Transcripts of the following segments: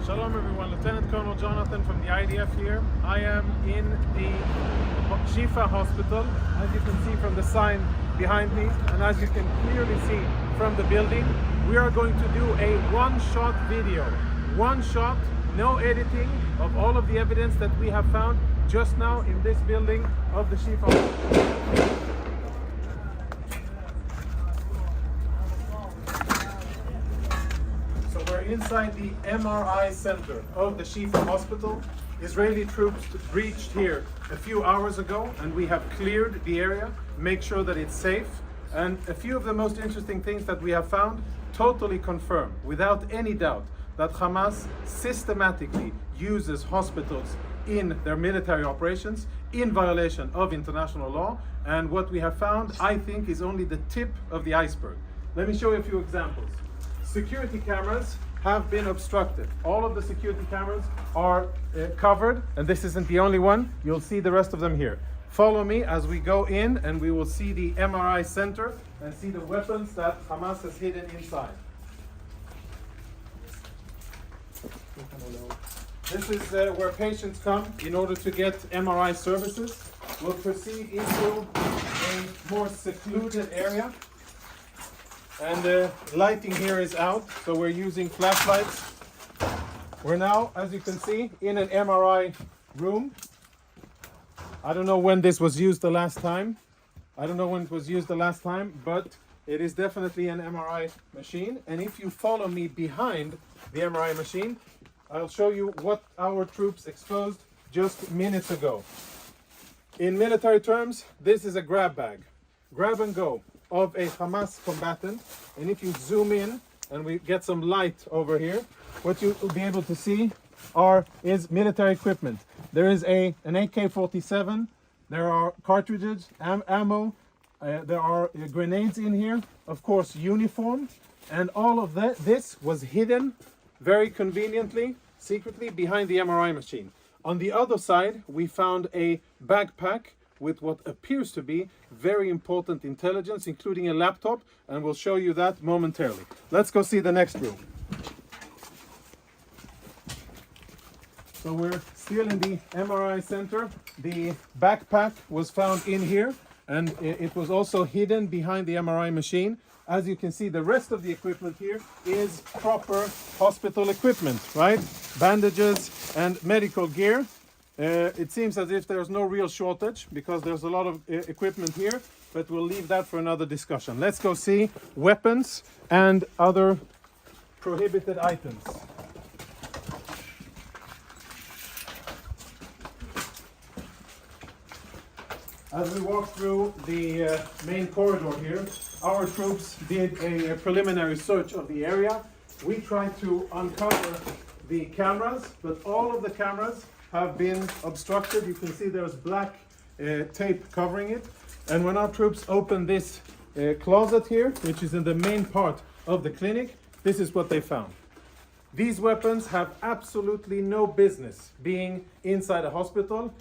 Shalom everyone, Lieutenant Colonel Jonathan from the IDF here. I am in the Shifa hospital, as you can see from the sign behind me, and as you can clearly see from the building. We are going to do a one-shot video, one shot, no editing, of all of the evidence that we have found just now in this building of the Shifa hospital. Inside the MRI center of the Shifa hospital. Israeli troops breached here a few hours ago, and we have cleared the area, make sure that it's safe. And a few of the most interesting things that we have found totally confirm, without any doubt, that Hamas systematically uses hospitals in their military operations in violation of international law. And what we have found, I think, is only the tip of the iceberg. Let me show you a few examples. Security cameras have been obstructed. All of the security cameras are covered, and this isn't the only one. You'll see the rest of them here. Follow me as we go in, and we will see the MRI center and see the weapons that Hamas has hidden inside. This is where patients come in order to get MRI services. We'll proceed into a more secluded area. And the lighting here is out, so we're using flashlights. We're now, as you can see, in an MRI room. I don't know when this was used the last time. But it is definitely an MRI machine. And if you follow me behind the MRI machine, I'll show you what our troops exposed just minutes ago. In military terms, this is a grab bag. Grab and go of a Hamas combatant, and if you zoom in and we get some light over here, what you will be able to see is military equipment. There is an AK-47, there are cartridges, ammo, there are grenades in here, of course uniform, and all of this was hidden very conveniently, secretly behind the MRI machine. On the other side, we found a backpack with what appears to be very important intelligence, including a laptop, and we'll show you that momentarily. Let's go see the next room. So we're still in the MRI center. The backpack was found in here, and it was also hidden behind the MRI machine. As you can see, the rest of the equipment here is proper hospital equipment, right? Bandages and medical gear. It seems as if there's no real shortage because there's a lot of equipment here, but we'll leave that for another discussion. Let's go see weapons and other prohibited items. As we walk through the main corridor here, our troops did a preliminary search of the area. We tried to uncover the cameras, but all of the cameras have been obstructed. You can see there's black tape covering it. And when our troops opened this closet here, which is in the main part of the clinic, this is what they found. These weapons have absolutely no business being inside a hospital.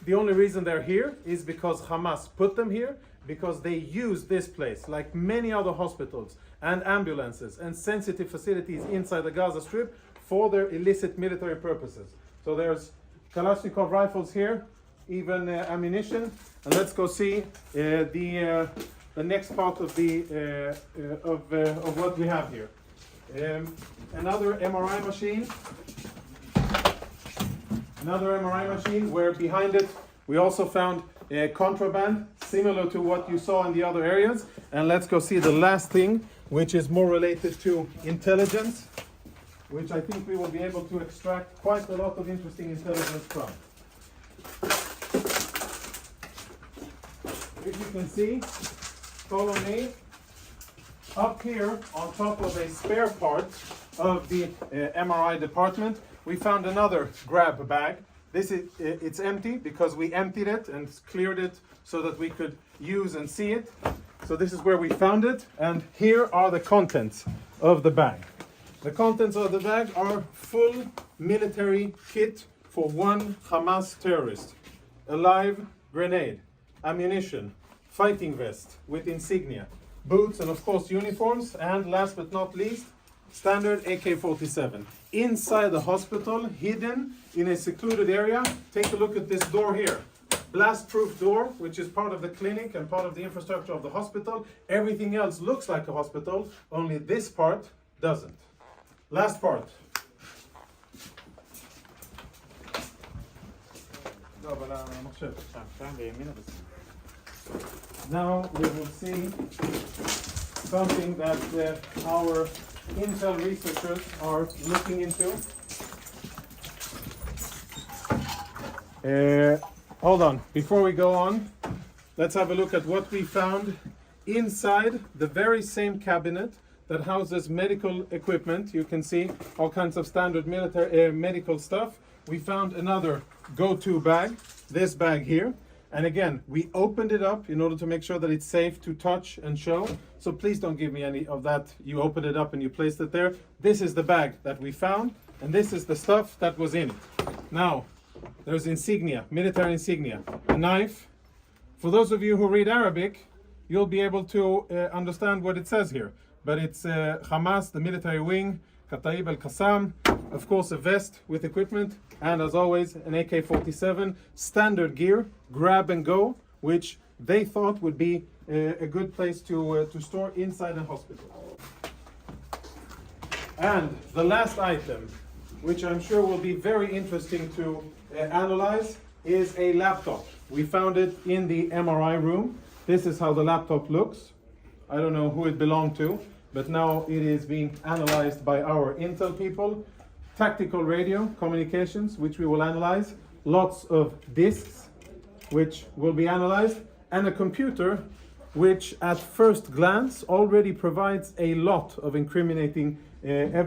The only reason they're here is because Hamas put them here, because they use this place, like many other hospitals and ambulances and sensitive facilities inside the Gaza Strip, for their illicit military purposes. So there's Kalashnikov rifles here, even ammunition. And let's go see the next part of what we have here. Another MRI machine. Another MRI machine where behind it we also found contraband similar to what you saw in the other areas. And let's go see the last thing, which is more related to intelligence, which I think we will be able to extract quite a lot of interesting intelligence from. If you can see, follow me. Up here, on top of a spare part of the MRI department, we found another grab bag. It's empty because we emptied it and cleared it so that we could use and see it. So this is where we found it, and here are the contents of the bag. The contents of the bag are full military kit for one Hamas terrorist. A live grenade, ammunition, fighting vest with insignia, boots, and of course uniforms, and last but not least, standard AK-47. Inside the hospital, hidden in a secluded area. Take a look at this door here. Blast-proof door, which is part of the clinic and part of the infrastructure of the hospital. Everything else looks like a hospital, only this part doesn't. Last part. Now we will see something that our Intel researchers are looking into. Hold on, before we go on, let's have a look at what we found inside the very same cabinet that houses medical equipment. You can see all kinds of standard military medical stuff. We found another go-to bag, this bag here. And again, we opened it up in order to make sure that it's safe to touch and show. So please don't give me any of that. You opened it up and you placed it there. This is the bag that we found, and this is the stuff that was in it. Now, there's insignia, military insignia, a knife. For those of you who read Arabic, you'll be able to understand what it says here. But it's Hamas, the military wing, Kataib al-Qassam, of course a vest with equipment, and as always an AK-47, standard gear, grab and go, which they thought would be a good place to store inside a hospital. And the last item, which I'm sure will be very interesting to analyze, is a laptop. We found it in the MRI room. This is how the laptop looks. I don't know who it belonged to, but now it is being analyzed by our Intel people. Tactical radio communications, which we will analyze. Lots of disks, which will be analyzed. And a computer, which at first glance already provides a lot of incriminating evidence.